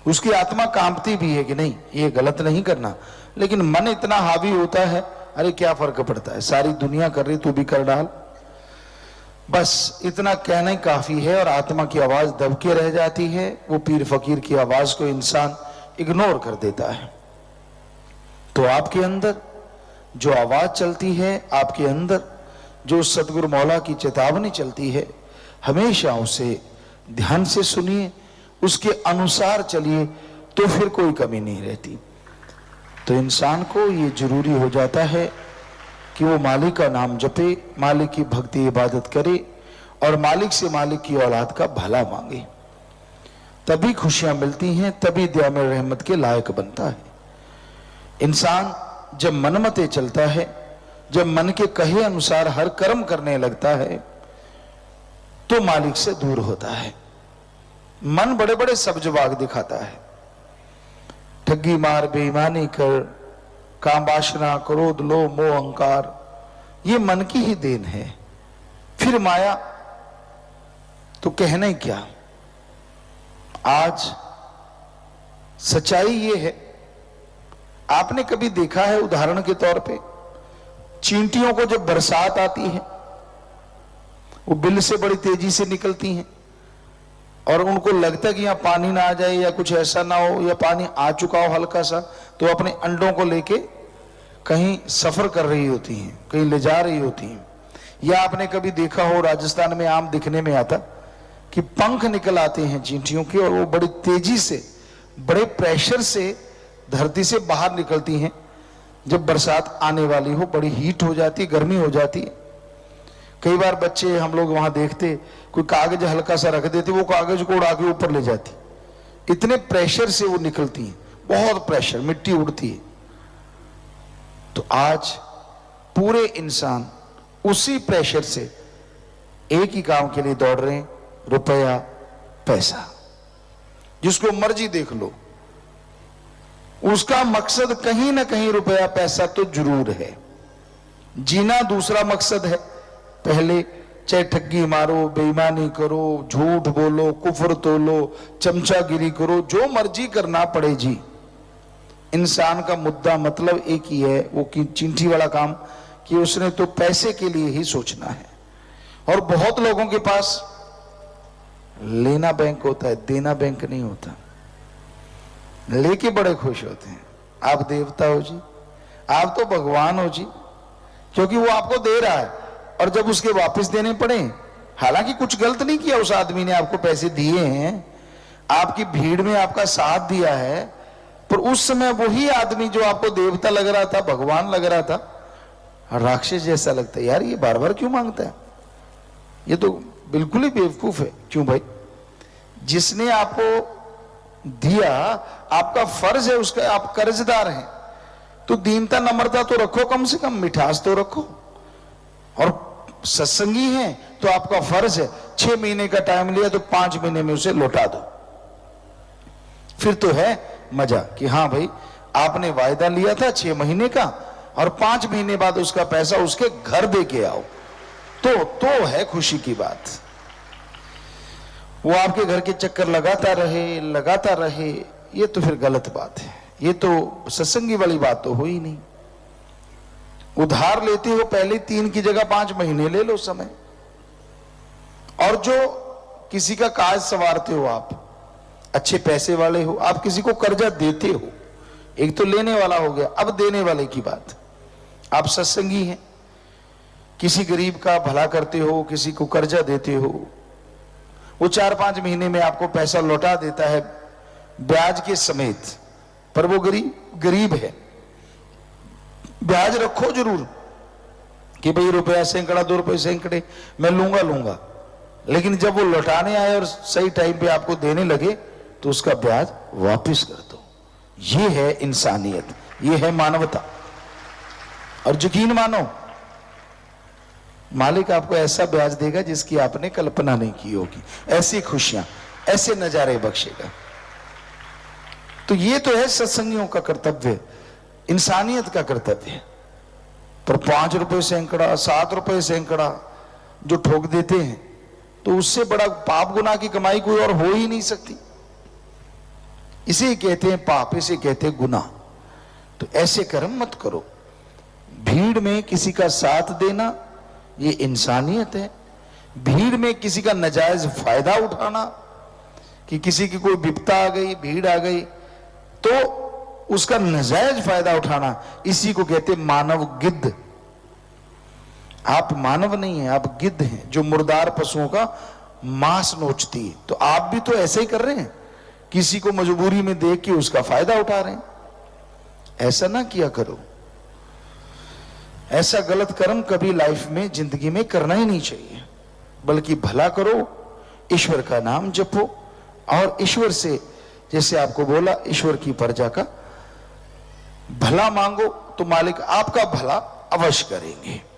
उसकी आत्मा कांपती भी है कि नहीं ये गलत नहीं करना, लेकिन मन इतना हावी होता है, अरे क्या फर्क पड़ता है, सारी दुनिया कर रही तू भी कर डाल, बस इतना कहना ही काफी है। और आत्मा की आवाज दबके रह जाती है। वो पीर फकीर की आवाज को इंसान इग्नोर कर देता है। तो आपके अंदर जो आवाज चलती है, आपके अंदर जो सतगुरु मौला की चेतावनी चलती है, हमेशा उसे ध्यान से सुनिए, उसके अनुसार चलिए, तो फिर कोई कमी नहीं रहती। तो इंसान को ये जरूरी हो जाता है कि वो मालिक का नाम जपे, मालिक की भक्ति इबादत करे और मालिक से मालिक की औलाद का भला मांगे। तभी खुशियां मिलती हैं, तभी दया में रहमत के लायक बनता है। इंसान जब मनमते चलता है, जब मन के कहे अनुसार हर कर्म करने लगता है, तो मालिक से दूर होता है। मन बड़े बड़े सब्ज बाग दिखाता है, ठगी मार, बेईमानी कर, काम वासना, क्रोध, लोभ, मोह, अहंकार, ये मन की ही देन है। फिर माया तो कहना ही क्या। आज सच्चाई ये है, आपने कभी देखा है उदाहरण के तौर पे, चींटियों को जब बरसात आती है वो बिल से बड़ी तेजी से निकलती हैं और उनको लगता है कि यहाँ पानी ना आ जाए या कुछ ऐसा ना हो, या पानी आ चुका हो हल्का सा, तो अपने अंडों को लेके कहीं सफर कर रही होती हैं, कहीं ले जा रही होती हैं। या आपने कभी देखा हो, राजस्थान में आम दिखने में आता कि पंख निकल आते हैं चींटियों के, और वो बड़ी तेजी से, बड़े प्रेशर से धरती से बाहर निकलती हैं। जब बरसात आने वाली हो, बड़ी हीट हो जाती है, गर्मी हो जाती है। कई बार बच्चे हम लोग वहां देखते, कोई कागज हल्का सा रख देते, वो कागज को उड़ा के ऊपर ले जाती, इतने प्रेशर से वो निकलती है, बहुत प्रेशर, मिट्टी उड़ती है। तो आज पूरे इंसान उसी प्रेशर से एक ही काम के लिए दौड़ रहे हैं, रुपया, पैसा। जिसको मर्जी देख लो, उसका मकसद कहीं ना कहीं रुपया पैसा तो जरूर है। जीना दूसरा मकसद है। पहले चाहे ठगी मारो, बेईमानी करो, झूठ बोलो, कुफर तोलो, चमचागिरी करो, जो मर्जी करना पड़े जी, इंसान का मुद्दा मतलब एक ही है, वो की चिंठी वाला काम, कि उसने तो पैसे के लिए ही सोचना है। और बहुत लोगों के पास लेना बैंक होता है, देना बैंक नहीं होता। लेके बड़े खुश होते हैं, आप देवता हो जी, आप तो भगवान हो जी, क्योंकि वो आपको दे रहा है। और जब उसके वापस देने पड़े, हालांकि कुछ गलत नहीं किया उस आदमी ने, आपको पैसे दिए हैं, आपकी भीड़ में आपका साथ दिया है, पर उस समय वही आदमी जो आपको देवता लग रहा था, भगवान लग रहा था, राक्षस जैसा लगता है। यार ये बार बार क्यों मांगता है, ये तो बिल्कुल ही बेवकूफ है। क्यों भाई, जिसने आपको दिया, आपका फर्ज है उसका, आप कर्जदार हैं, तो दीनता नम्रता तो रखो, कम से कम मिठास तो रखो। और सत्संगी हैं तो आपका फर्ज है, 6 महीने का टाइम लिया तो 5 महीने में उसे लौटा दो। फिर तो है मजा कि हाँ भाई आपने वायदा लिया था 6 महीने का, और 5 महीने बाद उसका पैसा उसके घर दे के आओ, तो है खुशी की बात। वो आपके घर के चक्कर लगाता रहे, ये तो फिर गलत बात है। ये तो सत्संगी वाली बात तो हो ही नहीं। उधार लेते हो, पहले 3 की जगह 5 महीने ले लो समय। और जो किसी का काज संवारते हो, आप अच्छे पैसे वाले हो, आप किसी को कर्जा देते हो, एक तो लेने वाला हो गया, अब देने वाले की बात। आप सत्संगी हैं, किसी गरीब का भला करते हो, किसी को कर्जा देते हो, वो 4-5 महीने में आपको पैसा लौटा देता है ब्याज के समेत, पर वो गरीब है। ब्याज रखो जरूर कि भाई रुपया सैकड़ा, 2 रुपये सैकड़े मैं लूंगा, लेकिन जब वो लौटाने आए और सही टाइम पे आपको देने लगे तो उसका ब्याज वापस कर दो। ये है इंसानियत, ये है मानवता। और यकीन मानो, मालिक आपको ऐसा ब्याज देगा जिसकी आपने कल्पना नहीं की होगी, ऐसी खुशियां, ऐसे नजारे बख्शेगा। तो ये तो है सत्संगियों का कर्तव्य, इंसानियत का कर्तव्य है। पर 5 रुपए सैकड़ा, 7 रुपए सैकड़ा जो ठोक देते हैं, तो उससे बड़ा पाप गुनाह की कमाई कोई और हो ही नहीं सकती। इसे कहते हैं पाप, इसे कहते हैं गुनाह। तो ऐसे कर्म मत करो। भीड़ में किसी का साथ देना ये इंसानियत है। भीड़ में किसी का नाजायज फायदा उठाना, कि किसी की कोई विपदा आ गई, भीड़ आ गई, तो उसका नाजायज फायदा उठाना, इसी को कहते हैं मानव गिद्ध। आप मानव नहीं हैं, आप गिद्ध हैं जो मुर्दार पशुओं का मांस नोचती है। तो आप भी तो ऐसे ही कर रहे हैं, किसी को मजबूरी में देख के उसका फायदा उठा रहे हैं। ऐसा ना किया करो। ऐसा गलत कर्म कभी लाइफ में, जिंदगी में करना ही नहीं चाहिए। बल्कि भला करो, ईश्वर का नाम जपो, और ईश्वर से, जैसे आपको बोला, ईश्वर की प्रजा का भला मांगो तो मालिक आपका भला अवश्य करेंगे।